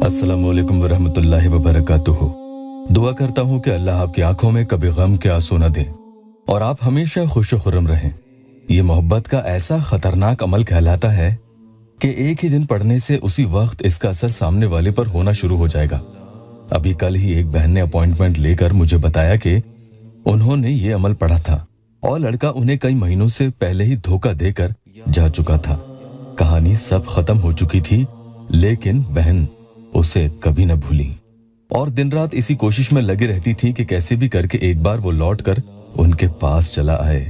अस्सलामु अलैकुम वरहमतुल्लाहि वबरकातुहू। दुआ करता हूँ कि अल्लाह आपकी आंखों में कभी गम के आंसू न दे और आप हमेशा खुश खुर्रम रहें। ये मोहब्बत का ऐसा खतरनाक अमल कहलाता है कि एक ही दिन पढ़ने से उसी वक्त इसका असर सामने वाले पर होना शुरू हो जाएगा। अभी कल ही एक बहन ने अपॉइंटमेंट लेकर मुझे बताया कि उन्होंने ये अमल पढ़ा था और लड़का उन्हें कई महीनों से पहले ही धोखा देकर जा चुका था। कहानी सब खत्म हो चुकी थी, लेकिन बहन उसे कभी न भूली और दिन रात इसी कोशिश में लगी रहती थी कि कैसे भी करके एक बार वो लौटकर उनके पास चला आए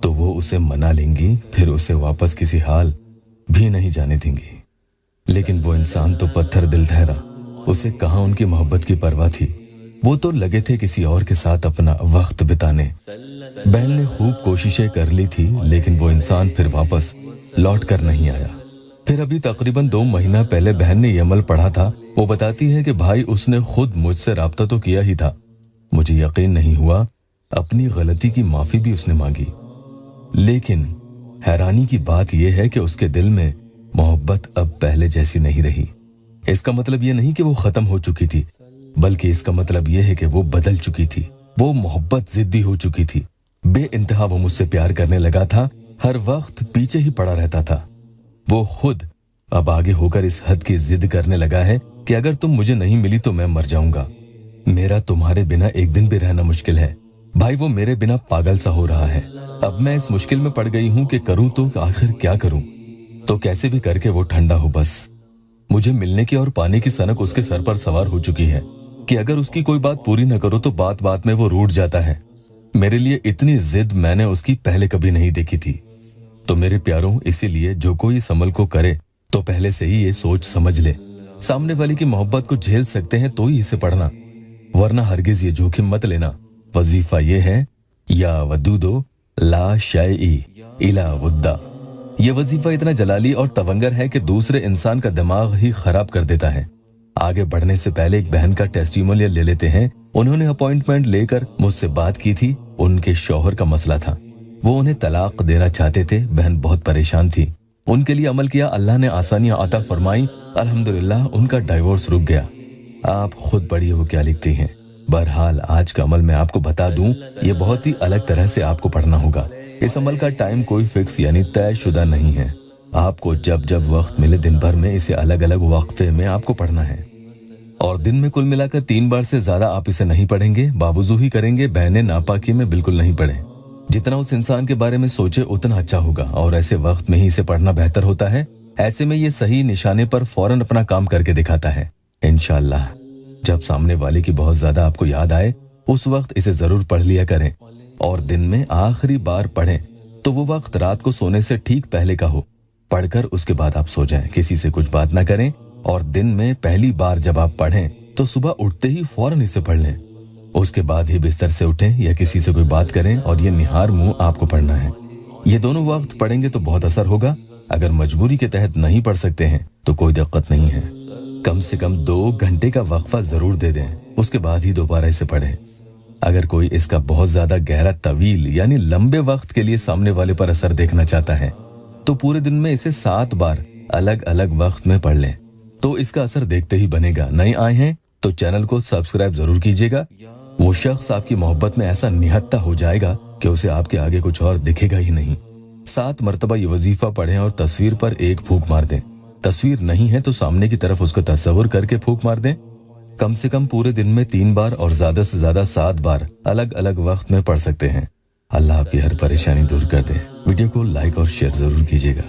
तो वो उसे मना लेंगी, फिर उसे वापस किसी हाल भी नहीं जाने देंगी। लेकिन वो इंसान तो पत्थर दिल ठहरा, उसे कहाँ उनकी मोहब्बत की परवाह थी। वो तो लगे थे किसी और के साथ अपना वक्त बिताने। बहन ने खूब कोशिशें कर ली थी, लेकिन वो इंसान फिर वापस लौट कर नहीं आया। फिर अभी तकरीबन 2 महीना पहले बहन ने ये अमल पढ़ा था। वो बताती है कि भाई उसने खुद मुझसे राब्ता तो किया ही था, मुझे यकीन नहीं हुआ, अपनी गलती की माफी भी उसने मांगी, लेकिन हैरानी की बात यह है कि उसके दिल में मोहब्बत अब पहले जैसी नहीं रही। इसका मतलब ये नहीं कि वो खत्म हो चुकी थी, बल्कि इसका मतलब यह है कि वो बदल चुकी थी। वो मोहब्बत जिद्दी हो चुकी थी। बेइंतहा वो मुझसे प्यार करने लगा था, हर वक्त पीछे ही पड़ा रहता था। वो खुद अब आगे होकर इस हद की जिद करने लगा है कि अगर तुम मुझे नहीं मिली तो मैं मर जाऊंगा। मेरा तुम्हारे बिना एक दिन भी रहना मुश्किल है। भाई वो मेरे बिना पागल सा हो रहा है। अब मैं इस मुश्किल में पड़ गई हूं कि करूं तो आखिर क्या करूं। तो कैसे भी करके वो ठंडा हो बस। मुझे मिलने की और पाने की सनक उसके सर पर सवार हो चुकी है कि अगर उसकी कोई बात पूरी न करो तो बात बात में वो रूठ जाता है। मेरे लिए इतनी जिद मैंने उसकी पहले कभी नहीं देखी थी। तो मेरे प्यारों, इसीलिए जो कोई इस अमल को करे तो पहले से ही ये सोच समझ ले, सामने वाले की मोहब्बत को झेल सकते हैं तो ही इसे पढ़ना, वरना हरगिज ये जोखिम मत लेना। वजीफा ये है, या वदूदो ला शायई इला वुद्दा। ये वजीफा इतना जलाली और तवंगर है कि दूसरे इंसान का दिमाग ही खराब कर देता है। आगे बढ़ने से पहले एक बहन का टेस्टिमोनियल ले लेते हैं। उन्होंने अपॉइंटमेंट लेकर मुझसे बात की थी। उनके शौहर का मसला था, वो उन्हें तलाक देना चाहते थे। बहन बहुत परेशान थी, उनके लिए अमल किया, अल्लाह ने आसानियां अता फरमाई, अल्हम्दुलिल्लाह उनका डाइवोर्स रुक गया। आप खुद पढ़िए वो क्या लिखती हैं। बहरहाल आज का अमल मैं आपको बता दूं, ये बहुत ही अलग तरह से आपको पढ़ना होगा। इस अमल का टाइम कोई फिक्स यानी तयशुदा नहीं है। आपको जब जब वक्त मिले दिन भर में इसे अलग अलग वक्फे में आपको पढ़ना है और दिन में कुल मिलाकर 3 बार से ज्यादा आप इसे नहीं पढ़ेंगे, बावजू ही करेंगे। बहने नापाकी में बिल्कुल नहीं पढ़े। जितना उस इंसान के बारे में सोचे उतना अच्छा होगा और ऐसे वक्त में ही इसे पढ़ना बेहतर होता है। ऐसे में ये सही निशाने पर फौरन अपना काम करके दिखाता है। इंशाअल्लाह जब सामने वाले की बहुत ज्यादा आपको याद आए उस वक्त इसे जरूर पढ़ लिया करें और दिन में आखिरी बार पढ़ें तो वो वक्त रात को सोने से ठीक पहले का हो। पढ़कर उसके बाद आप सो जाएं, किसी से कुछ बात ना करें और दिन में पहली बार जब आप पढ़ें तो सुबह उठते ही फौरन इसे पढ़ लें। उसके बाद ही बिस्तर से उठें या किसी से कोई बात करें और ये निहार मुंह आपको पढ़ना है। ये दोनों वक्त पढ़ेंगे तो बहुत असर होगा। अगर मजबूरी के तहत नहीं पढ़ सकते हैं तो कोई दिक्कत नहीं है, कम से कम 2 घंटे का वक्फा जरूर दे दें, उसके बाद ही दोबारा इसे पढ़ें। अगर कोई इसका बहुत ज्यादा गहरा तवील यानी लंबे वक्त के लिए सामने वाले पर असर देखना चाहता है तो पूरे दिन में इसे 7 बार अलग अलग वक्त में पढ़ लें, तो इसका असर देखते ही बनेगा। नए आए हैं तो चैनल को सब्सक्राइब जरूर कीजिएगा। वो शख्स आपकी मोहब्बत में ऐसा निहत्था हो जाएगा कि उसे आपके आगे कुछ और दिखेगा ही नहीं। 7 मरतबा ये वजीफा पढ़ें और तस्वीर पर एक फूंक मार दें। तस्वीर नहीं है तो सामने की तरफ उसको तस्वुर करके फूंक मार दें। कम से कम पूरे दिन में 3 बार और ज्यादा से ज्यादा 7 बार अलग अलग वक्त में पढ़ सकते हैं। अल्लाह आपकी हर परेशानी दूर कर दे। वीडियो को लाइक और शेयर जरूर कीजिएगा।